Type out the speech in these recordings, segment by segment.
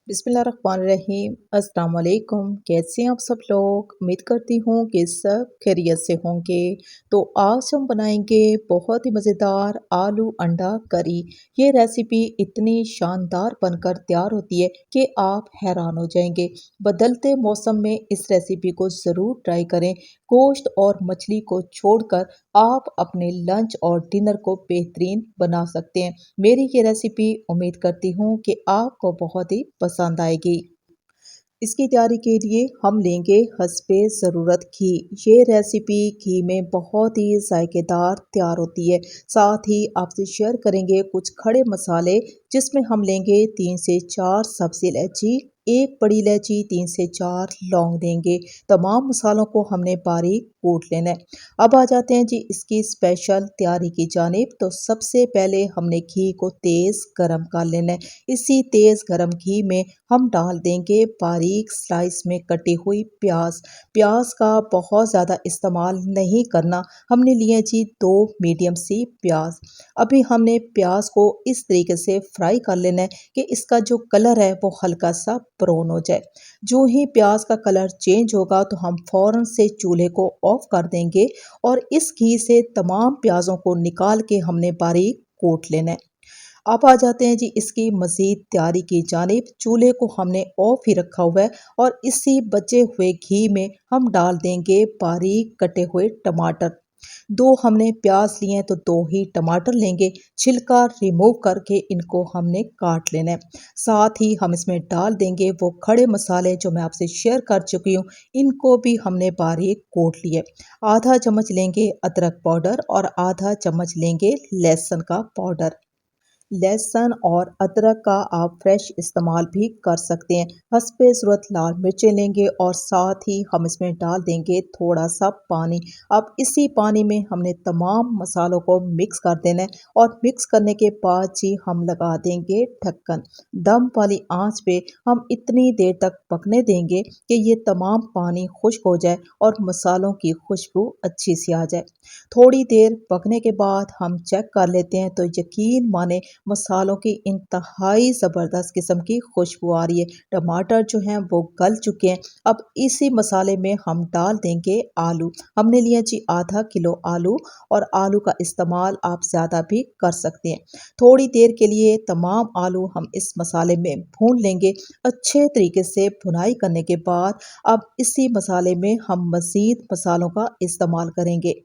बिस्मिल्लाहिर्रहमानिर्रहीम। अस्सलाम वालेकुम। कैसे हैं आप सब लोग? उम्मीद करती हूँ कि सब खैरियत से होंगे। तो आज हम बनाएंगे बहुत ही मज़ेदार आलू अंडा करी। ये रेसिपी इतनी शानदार बनकर तैयार होती है कि आप हैरान हो जाएंगे। बदलते मौसम में इस रेसिपी को ज़रूर ट्राई करें। गोश्त और मछली को छोड़कर आप अपने लंच और डिनर को बेहतरीन बना सकते हैं। मेरी ये रेसिपी उम्मीद करती हूँ कि आपको बहुत ही पसंद आएगी। इसकी तैयारी के लिए हम लेंगे हस्बे ज़रूरत घी। ये रेसिपी घी में बहुत ही जायकेदार तैयार होती है। साथ ही आपसे शेयर करेंगे कुछ खड़े मसाले, जिसमें हम लेंगे 3 से 4 सब्ज़ इलायची, 1 बड़ी इलायची, 3 से 4 लौंग लेंगे। तमाम मसालों को हमने बारीक कूट लेना है। अब आ जाते हैं जी इसकी स्पेशल तैयारी की जानिब। तो सबसे पहले हमने घी को तेज़ गरम कर लेना है। इसी तेज़ गरम घी में हम डाल देंगे बारीक स्लाइस में कटी हुई प्याज। प्याज का बहुत ज़्यादा इस्तेमाल नहीं करना। हमने लिए जी 2 मीडियम सी प्याज। अभी हमने प्याज को इस तरीके से फ्राई कर लेना है कि इसका जो कलर है वो हल्का सा ब्राउन हो जाए। जो ही प्याज का कलर चेंज होगा तो हम फ़ौरन से चूल्हे को ऑफ कर देंगे और इस घी से तमाम प्याज़ों को निकाल के हमने बारीक कूट लेना है। अब आ जाते हैं जी इसकी मज़ीद तैयारी की जानिब। चूल्हे को हमने ऑफ ही रखा हुआ है और इसी बचे हुए घी में हम डाल देंगे बारीक कटे हुए टमाटर। 2 हमने प्याज लिए हैं तो 2 ही टमाटर लेंगे। छिलका रिमूव करके इनको हमने काट लेना है। साथ ही हम इसमें डाल देंगे वो खड़े मसाले जो मैं आपसे शेयर कर चुकी हूँ, इनको भी हमने बारीक कूट लिए। आधा चम्मच लेंगे अदरक पाउडर और आधा चम्मच लेंगे लहसुन का पाउडर। लहसुन और अदरक का आप फ्रेश इस्तेमाल भी कर सकते हैं। हस्बे ज़रूरत लाल मिर्चें लेंगे और साथ ही हम इसमें डाल देंगे थोड़ा सा पानी। अब इसी पानी में हमने तमाम मसालों को मिक्स कर देना है और मिक्स करने के बाद जी हम लगा देंगे ढक्कन। दम वाली आंच पे हम इतनी देर तक पकने देंगे कि ये तमाम पानी खुश्क हो जाए और मसालों की खुशबू अच्छी सी आ जाए। थोड़ी देर पकने के बाद हम चेक कर लेते हैं तो यकीन माने मसालों की इंतहाई ज़बरदस्त किस्म की खुशबू आ रही है। टमाटर जो हैं वो गल चुके हैं। अब इसी मसाले में हम डाल देंगे आलू। हमने लिया जी आधा किलो आलू और आलू का इस्तेमाल आप ज़्यादा भी कर सकते हैं। थोड़ी देर के लिए तमाम आलू हम इस मसाले में भून लेंगे। अच्छे तरीके से भुनाई करने के बाद अब इसी मसाले में हम मज़ीद मसालों का इस्तेमाल करेंगे,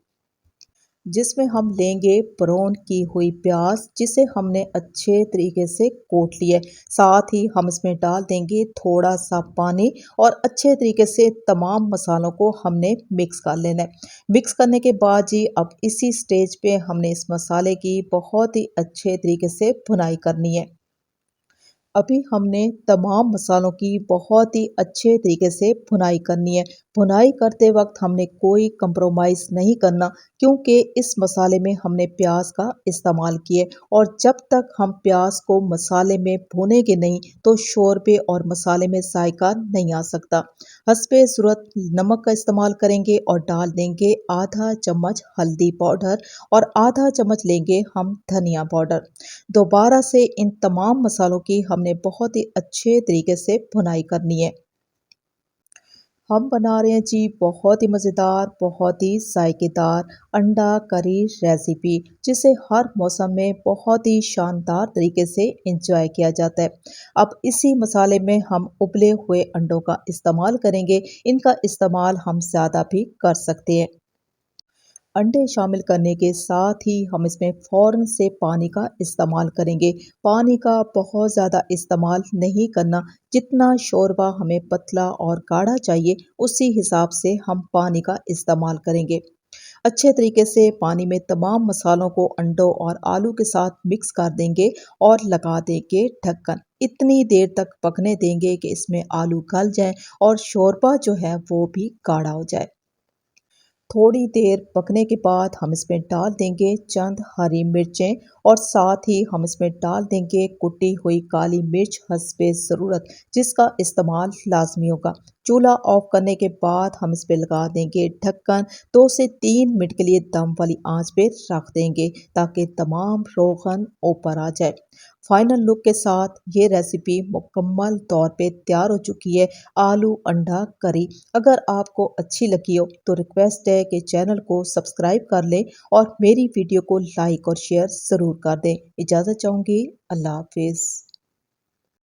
जिसमें हम लेंगे ब्राउन की हुई प्याज, जिसे हमने अच्छे तरीके से कूट लिया है। साथ ही हम इसमें डाल देंगे थोड़ा सा पानी और अच्छे तरीके से तमाम मसालों को हमने मिक्स कर लेना है। मिक्स करने के बाद जी अब इसी स्टेज पे हमने इस मसाले की बहुत ही अच्छे तरीके से भुनाई करनी है। अभी हमने तमाम मसालों की बहुत ही अच्छे तरीके से भुनाई करनी है। भुनाई करते वक्त हमने कोई कंप्रोमाइज़ नहीं करना, क्योंकि इस मसाले में हमने प्याज का इस्तेमाल किया है और जब तक हम प्याज को मसाले में भूनेंगे नहीं तो शोरबे और मसाले में जायका नहीं आ सकता। हस्बे ज़रूरत नमक का इस्तेमाल करेंगे और डाल देंगे आधा चम्मच हल्दी पाउडर और आधा चम्मच लेंगे हम धनिया पाउडर। दोबारा से इन तमाम मसालों की हमने बहुत ही अच्छे तरीके से भुनाई करनी है। हम बना रहे हैं जी बहुत ही मज़ेदार, बहुत ही जायकेदार अंडा करी रेसिपी, जिसे हर मौसम में बहुत ही शानदार तरीके से इंजॉय किया जाता है। अब इसी मसाले में हम उबले हुए अंडों का इस्तेमाल करेंगे। इनका इस्तेमाल हम ज़्यादा भी कर सकते हैं। अंडे शामिल करने के साथ ही हम इसमें फ़ौरन से पानी का इस्तेमाल करेंगे। पानी का बहुत ज़्यादा इस्तेमाल नहीं करना। जितना शोरबा हमें पतला और गाढ़ा चाहिए, उसी हिसाब से हम पानी का इस्तेमाल करेंगे। अच्छे तरीके से पानी में तमाम मसालों को अंडों और आलू के साथ मिक्स कर देंगे और लगा देंगे ढक्कन। इतनी देर तक पकने देंगे कि इसमें आलू गल जाएँ और शोरबा जो है वो भी गाढ़ा हो जाए। थोड़ी देर पकने के बाद हम इसमें डाल देंगे चंद हरी मिर्चें और साथ ही हम इसमें डाल देंगे कुटी हुई काली मिर्च हस्बे ज़रूरत, जिसका इस्तेमाल लाजमी होगा। चूल्हा ऑफ करने के बाद हम इस पे लगा देंगे ढक्कन। 2 से 3 मिनट के लिए दम वाली आंच पे रख देंगे ताकि तमाम रोगन ऊपर आ जाए। फाइनल लुक के साथ ये रेसिपी मुकम्मल तौर पे तैयार हो चुकी है, आलू अंडा करी। अगर आपको अच्छी लगी हो तो रिक्वेस्ट है कि चैनल को सब्सक्राइब कर लें और मेरी वीडियो को लाइक और शेयर ज़रूर कर दें। इजाज़त चाहूँगी। अल्लाह हाफ़िज़।